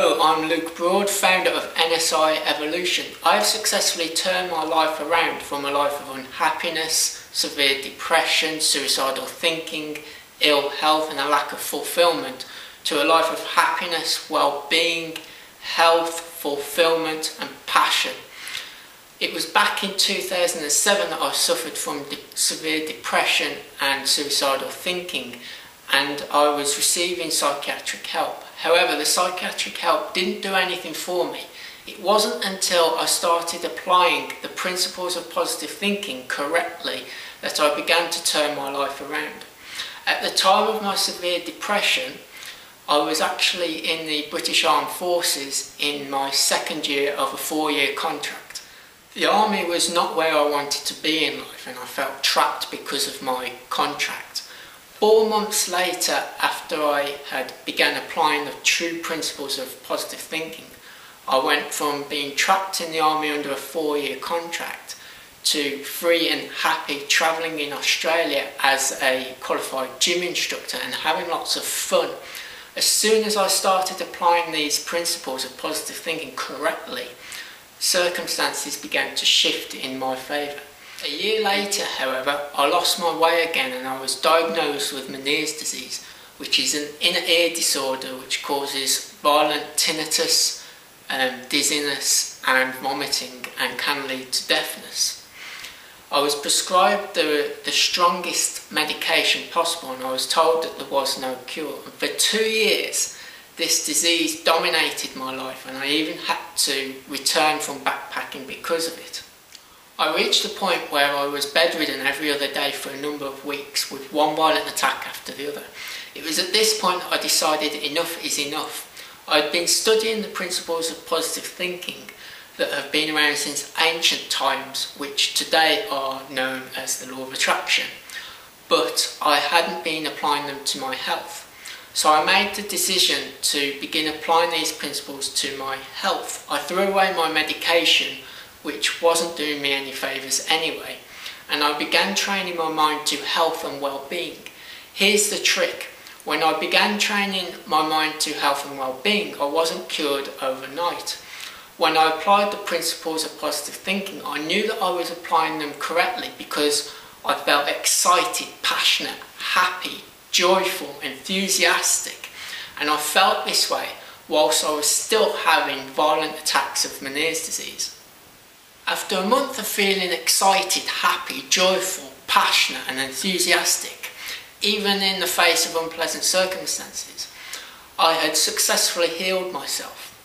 Hello, I'm Luke Broad, founder of NSI Evolution. I have successfully turned my life around from a life of unhappiness, severe depression, suicidal thinking, ill health and a lack of fulfillment to a life of happiness, well-being, health, fulfillment and passion. It was back in 2007 that I suffered from severe depression and suicidal thinking, and I was receiving psychiatric help. However, the psychiatric help didn't do anything for me. It wasn't until I started applying the principles of positive thinking correctly that I began to turn my life around. At the time of my severe depression, I was actually in the British Armed Forces in my second year of a 4-year contract. The army was not where I wanted to be in life, and I felt trapped because of my contract. 4 months later, after I had begun applying the true principles of positive thinking, I went from being trapped in the army under a 4-year contract to free and happy travelling in Australia as a qualified gym instructor and having lots of fun. As soon as I started applying these principles of positive thinking correctly, circumstances began to shift in my favour. A year later, however, I lost my way again and I was diagnosed with Meniere's disease, which is an inner ear disorder which causes violent tinnitus, dizziness and vomiting and can lead to deafness. I was prescribed the strongest medication possible and I was told that there was no cure. And for 2 years, this disease dominated my life and I even had to return from backpacking because of it. I reached a point where I was bedridden every other day for a number of weeks with one violent attack after the other. It was at this point that I decided enough is enough. I'd been studying the principles of positive thinking that have been around since ancient times, which today are known as the law of attraction, but I hadn't been applying them to my health. So I made the decision to begin applying these principles to my health. I threw away my medication, which wasn't doing me any favours anyway, and I began training my mind to health and well-being. Here's the trick. When I began training my mind to health and well-being, I wasn't cured overnight. When I applied the principles of positive thinking, I knew that I was applying them correctly because I felt excited, passionate, happy, joyful, enthusiastic, and I felt this way whilst I was still having violent attacks of Meniere's disease. After a month of feeling excited, happy, joyful, passionate and enthusiastic, even in the face of unpleasant circumstances, I had successfully healed myself.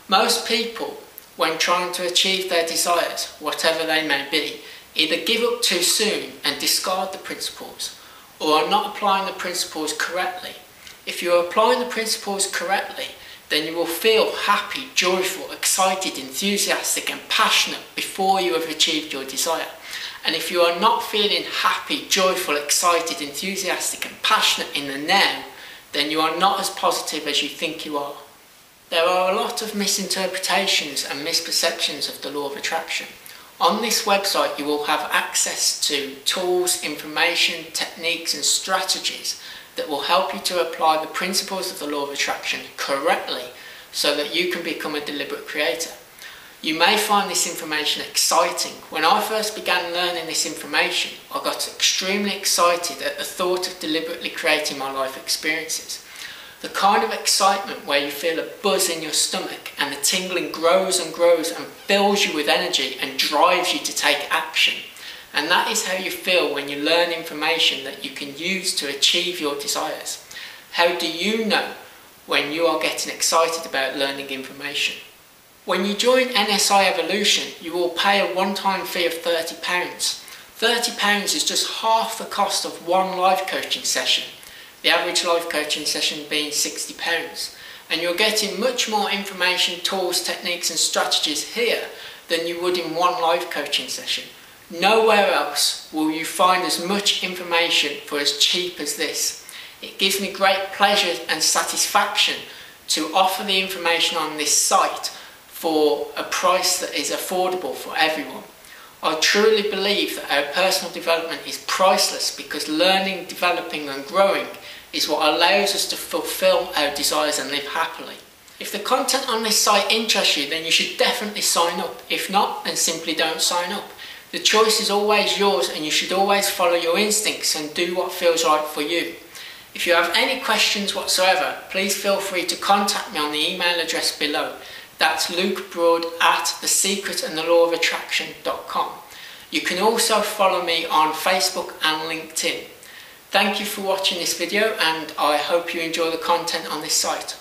Most people, when trying to achieve their desires, whatever they may be, either give up too soon and discard the principles, or are not applying the principles correctly. If you are applying the principles correctly, then you will feel happy, joyful, excited, enthusiastic and passionate before you have achieved your desire. And if you are not feeling happy, joyful, excited, enthusiastic and passionate in the now, then you are not as positive as you think you are. There are a lot of misinterpretations and misperceptions of the law of attraction. On this website you will have access to tools, information, techniques and strategies that will help you to apply the principles of the law of attraction correctly so that you can become a deliberate creator. You may find this information exciting. When I first began learning this information, I got extremely excited at the thought of deliberately creating my life experiences. The kind of excitement where you feel a buzz in your stomach and the tingling grows and grows and fills you with energy and drives you to take action. And that is how you feel when you learn information that you can use to achieve your desires. How do you know when you are getting excited about learning information? When you join NSI Evolution, you will pay a one-time fee of £30. £30 is just half the cost of one life coaching session, the average life coaching session being £60. And you're getting much more information, tools, techniques and strategies here than you would in one life coaching session. Nowhere else will you find as much information for as cheap as this. It gives me great pleasure and satisfaction to offer the information on this site for a price that is affordable for everyone. I truly believe that our personal development is priceless because learning, developing and growing is what allows us to fulfill our desires and live happily. If the content on this site interests you, then you should definitely sign up. If not, then simply don't sign up. The choice is always yours, and you should always follow your instincts and do what feels right for you. If you have any questions whatsoever, please feel free to contact me on the email address below. That's lukebroad@thesecretandthelawofattraction.com. You can also follow me on Facebook and LinkedIn. Thank you for watching this video, and I hope you enjoy the content on this site.